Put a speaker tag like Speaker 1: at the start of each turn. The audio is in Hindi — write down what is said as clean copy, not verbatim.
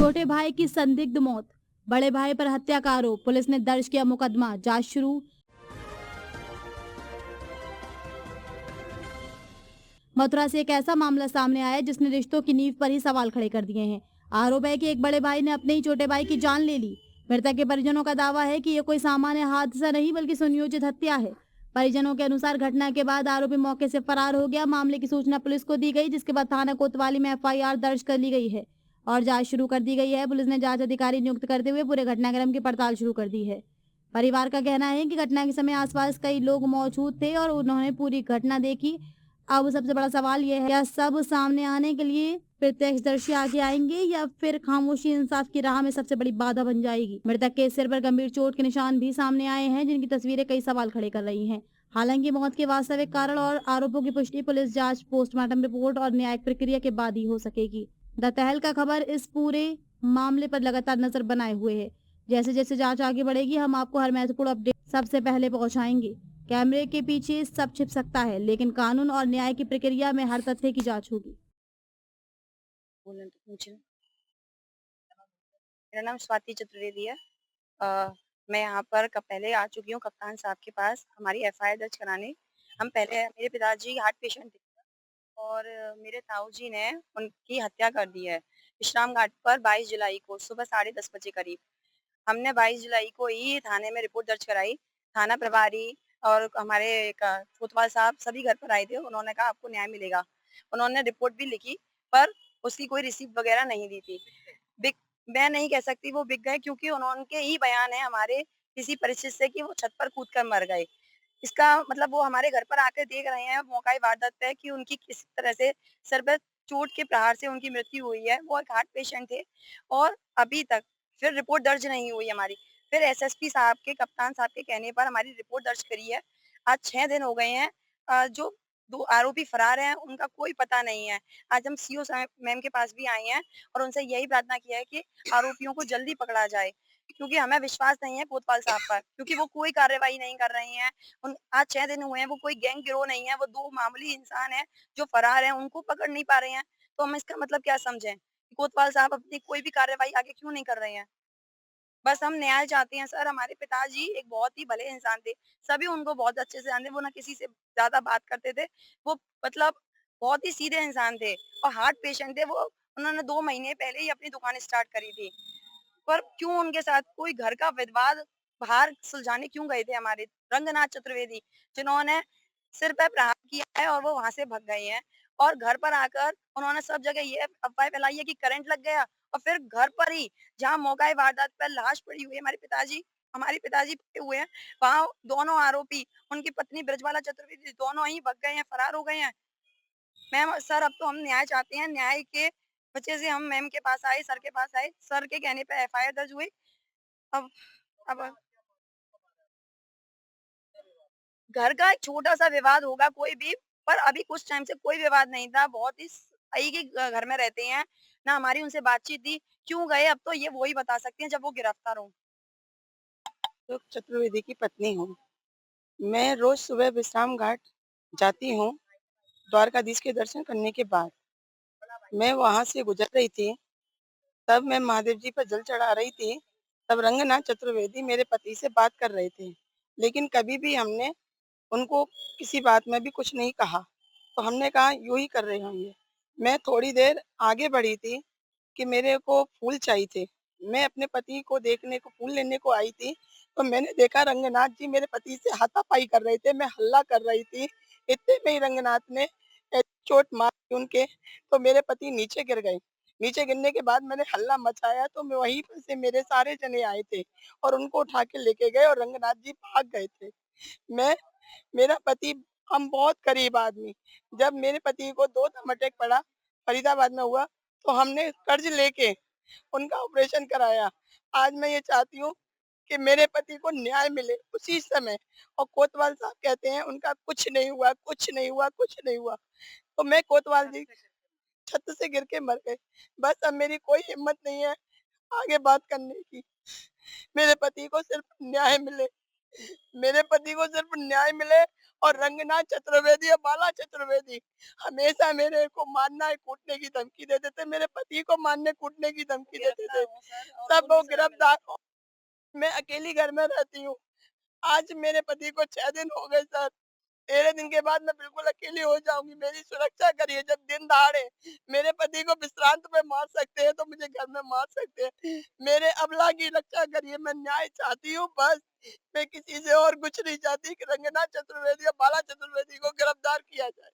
Speaker 1: छोटे भाई की संदिग्ध मौत, बड़े भाई पर हत्या का आरोप, पुलिस ने दर्ज किया मुकदमा, जांच शुरू। मथुरा से एक ऐसा मामला सामने आया है जिसने रिश्तों की नींव पर ही सवाल खड़े कर दिए हैं। आरोप है कि एक बड़े भाई ने अपने ही छोटे भाई की जान ले ली। मृतक के परिजनों का दावा है कि यह कोई सामान्य हादसा नहीं बल्कि सुनियोजित हत्या है। परिजनों के अनुसार घटना के बाद आरोपी मौके से फरार हो गया। मामले की सूचना पुलिस को दी गई, जिसके बाद थाना कोतवाली में एफआईआर दर्ज कर ली गई है और जांच शुरू कर दी गई है। पुलिस ने जांच अधिकारी नियुक्त करते हुए पूरे घटनाक्रम की पड़ताल शुरू कर दी है। परिवार का कहना है कि घटना के समय आसपास कई लोग मौजूद थे और उन्होंने पूरी घटना देखी। अब सबसे बड़ा सवाल ये है, क्या सब सामने आने के लिए प्रत्यक्षदर्शी आगे आएंगे या फिर खामोशी इंसाफ की राह में सबसे बड़ी बाधा बन जाएगी। मृतक के सिर पर गंभीर चोट के निशान भी सामने आए हैं, जिनकी तस्वीरें कई सवाल खड़े कर रही हैं। हालांकि मौत के वास्तविक कारण और आरोपों की पुष्टि पुलिस जांच, पोस्टमार्टम रिपोर्ट और न्यायिक प्रक्रिया के बाद ही हो सकेगी। द तहलका खबर इस पूरे मामले पर लगातार नजर बनाए हुए है। जैसे जैसे जांच आगे बढ़ेगी, हम आपको हर महत्वपूर्ण अपडेट सबसे पहले पहुंचाएंगे। कैमरे के पीछे सब छिप सकता है, लेकिन कानून और न्याय की प्रक्रिया में हर तथ्य की जांच होगी।
Speaker 2: बोलना तो पूछना। मेरा नाम स्वाति चतुर्वेदी है। अ, मैं यहाँ पर पहले आ चुकी हूँ कप्तान साहब के पास हमारी एफआईआर दर्ज कराने। हम पहले मेरे पिताजी हार्ट पेशेंट थे और मेरे ताऊ जी ने उनकी हत्या कर दी है विश्राम घाट पर 22 जुलाई को सुबह 10:30 बजे करीब। हमने 22 जुलाई को ही थाने में रिपोर्ट दर्ज कराई। थाना प्रभारी और हमारे कोतवाल साहब सभी घर पर आए थे। उन्होंने कहा आपको न्याय मिलेगा। उन्होंने रिपोर्ट भी लिखी पर उसकी कोई रिसीप्ट वगैरह नहीं दी थी। बिक मैं नहीं कह सकती वो बिक गए क्योंकि उनके ही बयान है हमारे किसी परिचित से कि वो छत पर कूद कर मर गए। इसका मतलब वो हमारे घर पर आकर देख रहे हैं मौका वारदात पे कि उनकी किस तरह से सर पर चोट के प्रहार से उनकी मृत्यु हुई है। वो एक हार्ट पेशेंट थे और अभी तक फिर रिपोर्ट दर्ज नहीं हुई हमारी। फिर एसएसपी साहब के कप्तान साहब के कहने पर हमारी रिपोर्ट दर्ज करी है। आज 6 दिन हो गए हैं। जो 2 आरोपी फरार हैं उनका कोई पता नहीं है। आज हम सीओ साहब मैम के पास भी आए हैं और उनसे यही प्रार्थना किया है कि आरोपियों को जल्दी पकड़ा जाए, क्योंकि हमें विश्वास नहीं है कोतवाल साहब पर, क्योंकि वो कोई कार्रवाई नहीं कर रहे हैं। आज 6 दिन हुए हैं, वो कोई गैंग गिरोह नहीं है, वो 2 मामूली इंसान हैं जो फरार हैं, उनको पकड़ नहीं पा रहे हैं। तो हम इसका मतलब क्या समझें? कोतवाल साहब अपनी कोई भी कार्रवाई आगे क्यों नहीं कर रहे हैं? बस हम न्याय चाहते हैं सर। हमारे पिताजी एक बहुत ही भले इंसान थे। सभी उनको बहुत अच्छे से जानते, वो ना किसी से ज़्यादा बात करते थे। वो मतलब बहुत ही सीधे इंसान थे और हार्ट पेशेंट थे वो। उन्होंने 2 महीने पहले ही अपनी दुकान स्टार्ट करी थी। पर क्यों उनके साथ कोई घर का विवाद बाहर सुलझाने क्यों गए थे हमारे रंगनाथ चतुर्वेदी, जिन्होंने सिर पे प्रहार किया है और वो वहां से भाग गए हैं। और घर पर आकर उन्होंने सब जगह ये अफवाह फैलाई है कि करंट लग गया और फिर घर पर ही जहाँ मौका वारदात पर लाश पड़ी हुई है, हमारे पिताजी पड़े हुए हैं, वहाँ दोनों आरोपी उनकी पत्नी ब्रजबाला चतुर्वेदी दोनों ही भाग गए हैं, फरार हो गए हैं। मैम सर अब तो हम न्याय चाहते हैं। न्याय के वजह से हम मैम के पास आए, सर के पास आए। सर के कहने पे एफआईआर दर्ज हुई। अब अब घर का एक छोटा-सा विवाद होगा कोई भी, पर अभी कुछ टाइम से कोई विवाद नहीं था। बहुत ही सही के घर में रहते हैं। ना हमारी उनसे बातचीत थी। क्यों गए अब तो ये वो ही बता सकते हैं जब वो गिरफ्तार हों।
Speaker 3: तो चतुर्वेदी की पत्नी हूँ। मैं रोज सुबह विश्राम घाट जाती हूँ द्वारकाधीश के दर्शन करने के बाद। मैं वहां से गुजर रही थी, तब मैं महादेव जी पर जल चढ़ा रही थी। तब रंगनाथ चतुर्वेदी मेरे पति से बात कर रहे थे, लेकिन कभी भी हमने उनको किसी बात में भी कुछ नहीं कहा। तो हमने कहा यूं ही कर रहे होंगे। मैं थोड़ी देर आगे बढ़ी थी कि मेरे को फूल चाहिए थे। मैं अपने पति को देखने को फूल लेने को आई थी, तो मैंने देखा रंगनाथ जी मेरे पति से हाथापाई कर रहे थे। मैं हल्ला कर रही थी, इतने में ही रंगनाथ ने चोट मारी उनके, तो मेरे पति नीचे गिर गए। नीचे गिरने के बाद मैंने हल्ला मचाया तो मैं वहीं पर से मेरे सारे जने आए थे और उनको उठा के लेके गए और रंगनाथ जी भाग गए थे। मैं मेरा पति हम बहुत करीब आदमी। जब मेरे पति को 2 दम अटैक पड़ा, फरीदाबाद में हुआ, तो हमने कर्ज लेके उनका ऑपरेशन कराया। आज मैं ये चाहती हूँ कि मेरे पति को न्याय मिले उसी समय। और कोतवाल साहब कहते हैं उनका कुछ नहीं हुआ, कुछ नहीं हुआ, कुछ नहीं हुआ। तो मैं कोतवाल जी छत से गिर के मर गए। बस अब मेरी कोई हिम्मत नहीं है आगे बात करने की। मेरे पति को सिर्फ न्याय मिले। मेरे पति को सिर्फ न्याय मिले। और रंगनाथ चतुर्वेदी और बाला चतुर्वेदी हमेशा मेरे को मारना है कूटने की धमकी देते थे, मेरे पति को मारने कूटने की धमकी देते थे। अब वो गिरफ्तार हो। मैं अकेली घर में रहती हूँ। आज मेरे पति को 6 दिन हो गए सर। 13 दिन के बाद मैं बिल्कुल अकेली हो जाऊँगी। मेरी सुरक्षा करिए। जब दिन दहाड़े मेरे पति को विश्रांत में मार सकते हैं, तो मुझे घर में मार सकते हैं। मेरे अबला की रक्षा करिए। मैं न्याय चाहती हूँ बस। मैं किसी से और कुछ नहीं चाहती कि रंजना चतुर्वेदी या बाला चतुर्वेदी को गिरफ्तार किया जाए।